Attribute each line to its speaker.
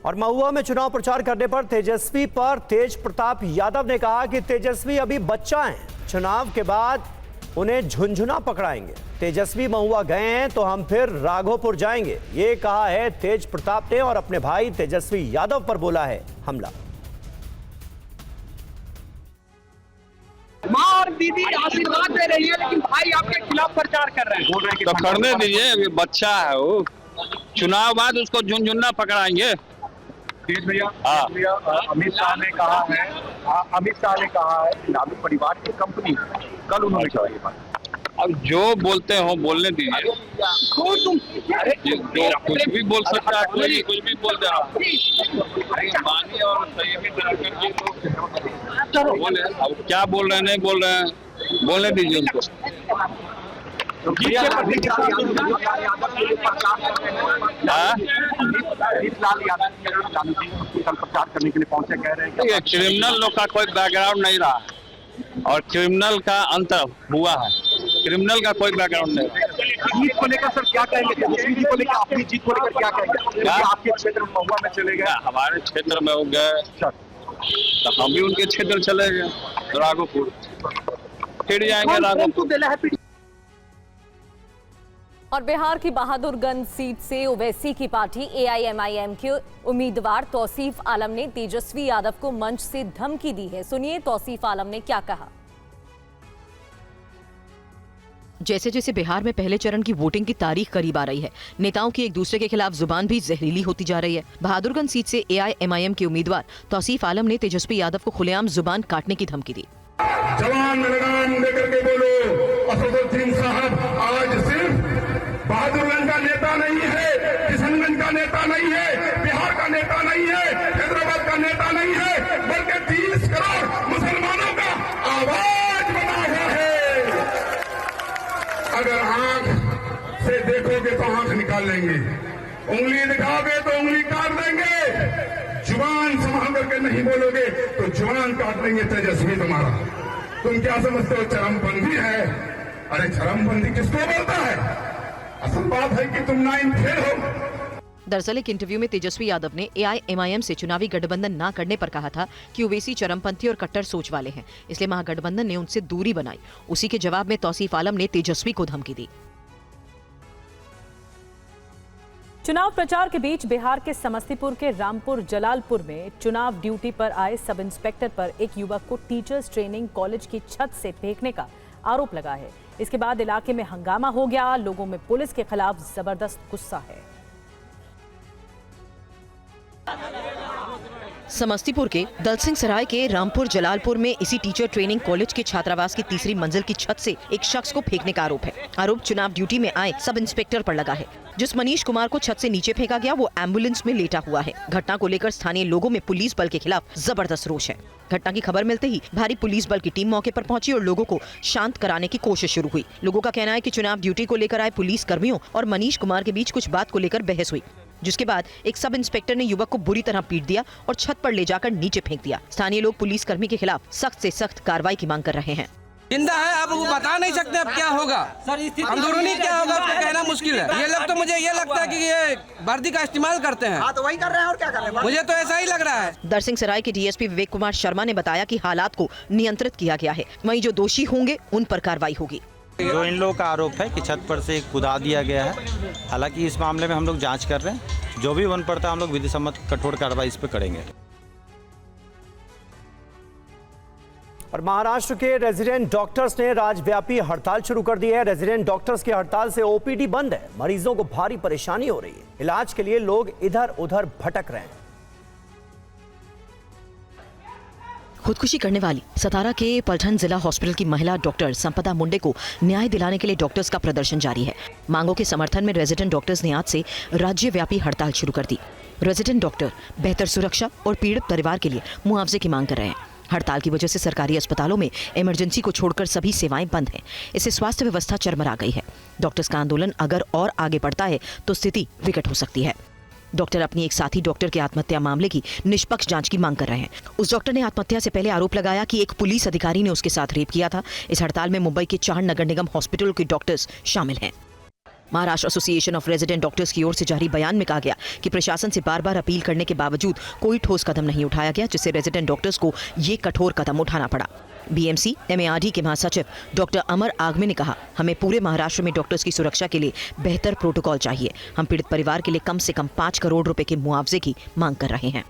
Speaker 1: और महुआ में चुनाव प्रचार करने पर तेजस्वी पर तेज प्रताप यादव ने कहा कि तेजस्वी अभी बच्चा हैं, चुनाव के बाद उन्हें झुनझुना पकड़ाएंगे। तेजस्वी महुआ गए हैं तो हम फिर राघोपुर जाएंगे, ये कहा है तेज प्रताप ने और अपने भाई तेजस्वी यादव पर बोला है हमला।
Speaker 2: माँ और दीदी आशीर्वाद दे रही है, लेकिन भाई आपके खिलाफ प्रचार कर रहे हैं। बोल रहे हैं कि
Speaker 3: तो करने दीजिए, अभी बच्चा है वो, चुनाव बाद उसको झुनझुना पकड़ाएंगे।
Speaker 2: तेज भैया, अमित शाह ने कहा है लालू परिवार की कंपनी, कल उन्होंने कहा ये बात।
Speaker 3: अब जो बोलते हो बोलने दीजिए, जो कुछ भी बोल सकता है, कोई कुछ भी बोल दे रहा। मानिए और संयमित रहकर के लोग बोले, अब क्या बोल रहे हैं नहीं बोल रहे हैं, बोलने दीजिए उनको।
Speaker 2: प्रचार करने के लिए पहुंचे, कह रहे हैं
Speaker 3: क्रिमिनल लोग का कोई बैकग्राउंड नहीं रहा और क्रिमिनल का अंत हुआ है, क्रिमिनल का कोई बैकग्राउंड नहीं।
Speaker 2: जीत को लेकर सर क्या कहेंगे, तेजस्वी को लेकर, अपनी जीत को लेकर क्या कहेंगे? आपके क्षेत्र में महुआ में चले गए,
Speaker 3: हमारे क्षेत्र में हो गए तो हम भी उनके क्षेत्र चले गए, राघोपुर फिर जाएंगे राघोपुर।
Speaker 4: और बिहार की बहादुरगंज सीट से ओवैसी की पार्टी AIMIM के उम्मीदवार तौसीफ आलम ने तेजस्वी यादव को मंच से धमकी दी है। सुनिए तौसीफ आलम ने क्या कहा।
Speaker 5: जैसे जैसे बिहार में पहले चरण की वोटिंग की तारीख करीब आ रही है, नेताओं की एक दूसरे के खिलाफ जुबान भी जहरीली होती जा रही है। बहादुरगंज सीट से AIMIM के उम्मीदवार तौसीफ आलम ने तेजस्वी यादव को खुलेआम जुबान काटने की धमकी दी।
Speaker 6: जवान लगाम लेकर के बोलो, असदुद्दीन साहब आज सिर्फ बहादुरगंज का नेता नहीं है, किशनगंज का नेता नहीं है, बिहार का नेता नहीं है, हैदराबाद का नेता नहीं है, बल्कि 30 करोड़ मुसलमानों का आवाज बना हुआ है। अगर आंख से देखोगे तो आंख निकाल लेंगे, उंगली दिखाओगे तो उंगली काट देंगे, जुबान संभाल करके नहीं बोलोगे तो जुबान काट देंगे तेजस्वी तुम्हारा। तुम क्या समझते हो चरमपंथी है? अरे चरमपंथी किसको बोलता है? असल बात है कि तुम नाइन फेल हो।
Speaker 5: दरअसल एक इंटरव्यू में तेजस्वी यादव ने AIMIM से चुनावी गठबंधन न करने पर कहा था कि ओवैसी चरमपंथी और कट्टर सोच वाले हैं, इसलिए महागठबंधन ने उनसे दूरी बनाई। उसी के जवाब में तौसीफ आलम ने तेजस्वी को धमकी दी।
Speaker 4: चुनाव प्रचार के बीच बिहार के समस्तीपुर के रामपुर जलालपुर में चुनाव ड्यूटी पर आए सब इंस्पेक्टर पर एक युवक को टीचर्स ट्रेनिंग कॉलेज की छत से फेंकने का आरोप लगा है। इसके बाद इलाके में हंगामा हो गया, लोगों में पुलिस के खिलाफ जबरदस्त गुस्सा है।
Speaker 5: समस्तीपुर के दलसिंह सराय के रामपुर जलालपुर में इसी टीचर ट्रेनिंग कॉलेज के छात्रावास की तीसरी मंजिल की छत से एक शख्स को फेंकने का आरोप है। आरोप चुनाव ड्यूटी में आए सब इंस्पेक्टर पर लगा है। जिस मनीष कुमार को छत से नीचे फेंका गया वो एम्बुलेंस में लेटा हुआ है। घटना को लेकर स्थानीय लोगों में पुलिस बल के खिलाफ जबरदस्त रोष है। घटना की खबर मिलते ही भारी पुलिस बल की टीम मौके पर पहुंची और लोगों को शांत कराने की कोशिश शुरू हुई। लोगों का कहना है कि चुनाव ड्यूटी को लेकर आए पुलिस कर्मियों और मनीष कुमार के बीच कुछ बात को लेकर बहस हुई, जिसके बाद एक सब इंस्पेक्टर ने युवक को बुरी तरह पीट दिया और छत पर ले जाकर नीचे फेंक दिया। स्थानीय लोग पुलिस कर्मी के खिलाफ सख्त से सख्त कार्रवाई की मांग कर रहे हैं।
Speaker 7: जिंदा है, अब वो बता नहीं सकते अब क्या होगा, अंदरूनी क्या होगा तो कहना मुश्किल है। ये लोग तो मुझे ये लगता है कि ये वर्दी का इस्तेमाल करते हैं। हाँ, तो वही कर रहे हैं और क्या कर रहे हैं, मुझे तो ऐसा ही लग रहा है।
Speaker 5: दलसिंह सराय के DSP विवेक कुमार शर्मा ने बताया कि हालात को नियंत्रित किया गया है, वहीं जो दोषी होंगे उन पर कार्रवाई होगी।
Speaker 8: जो इन लोगों का आरोप है कि छत पर से कूदा दिया गया है, हालांकि इस मामले में हम लोग जांच कर रहे हैं, जो भी वन पड़ता है हम लोग विधि सम्मत कठोर कार्रवाई इस पर करेंगे।
Speaker 1: और महाराष्ट्र के रेजिडेंट डॉक्टर्स ने राज्यव्यापी हड़ताल शुरू कर दी है। रेजिडेंट डॉक्टर्स की हड़ताल से OPD बंद है, मरीजों को भारी परेशानी हो रही है। इलाज के लिए लोग इधर उधर भटक रहे हैं।
Speaker 5: खुदकुशी करने वाली सतारा के पलटन जिला हॉस्पिटल की महिला डॉक्टर संपदा मुंडे को न्याय दिलाने के लिए डॉक्टर्स का प्रदर्शन जारी है। मांगों के समर्थन में रेजिडेंट डॉक्टर्स ने आज से राज्यव्यापी हड़ताल शुरू कर दी। रेजिडेंट डॉक्टर बेहतर सुरक्षा और पीड़ित परिवार के लिए मुआवजे की मांग कर रहे हैं। हड़ताल की वजह से सरकारी अस्पतालों में इमरजेंसी को छोड़कर सभी सेवाएं बंद हैं। इससे स्वास्थ्य व्यवस्था चरमरा गई है। डॉक्टर्स का आंदोलन अगर और आगे बढ़ता है तो स्थिति विकट हो सकती है। डॉक्टर अपनी एक साथी डॉक्टर के आत्महत्या मामले की निष्पक्ष जांच की मांग कर रहे हैं। उस डॉक्टर ने आत्महत्या से पहले आरोप लगाया कि एक पुलिस अधिकारी ने उसके साथ रेप किया था। इस हड़ताल में मुंबई के 4 नगर निगम हॉस्पिटल के डॉक्टर्स शामिल हैं। Maharashtra association of resident doctors की ओर से जारी बयान में कहा गया कि प्रशासन से बार बार अपील करने के बावजूद कोई ठोस कदम नहीं उठाया गया, जिससे रेजिडेंट डॉक्टर्स को ये कठोर कदम उठाना पड़ा। बीएमसी MARD के महासचिव डॉक्टर अमर आगमे ने कहा, हमें पूरे महाराष्ट्र में डॉक्टर्स की सुरक्षा के लिए बेहतर प्रोटोकॉल चाहिए। हम पीड़ित परिवार के लिए कम से कम 5 करोड़ रुपए के मुआवजे की मांग कर रहे हैं।